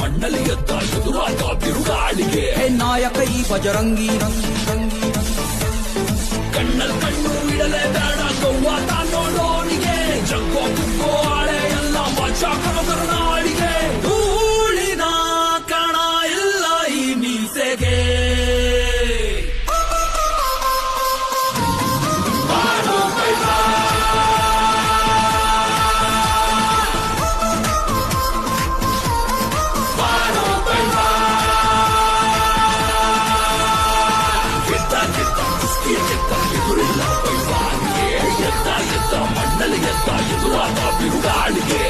ಮಣ್ಣಲ್ಲಿ ಎದ್ದ ಎದುರಾದ ಬಿರುಗಾಳಿಗೆ ನಾಯಕ ಈ ಬಜರಂಗಿ ರಂಗಿ ರಂಗಿ ಕಣ್ಣಲ್ಲಿ ಕಣ್ಣು ಇಡಲೇಬೇಡ ಗೌವ ತಾನೋಡೋನಿಗೆ ಜಗ್ಗೋ ಕುಗ್ಗೋ ಆಳೆ ಎಲ್ಲ ಮಜಾ ಕರುನಾಡಿಗೆ ಧೂಳಿನ ಕಣ ಇಲ್ಲ ಈ ಮೀಸೆಗೆ ಎದುರಿಲ್ಲ ಪೈವಾನಿಗೆ ಎದ್ದ ಮಣ್ಣಲ್ಲಿ ಎದ್ದ ಎದುರಾದ ಬಿರುಗಾಳಿಗೆ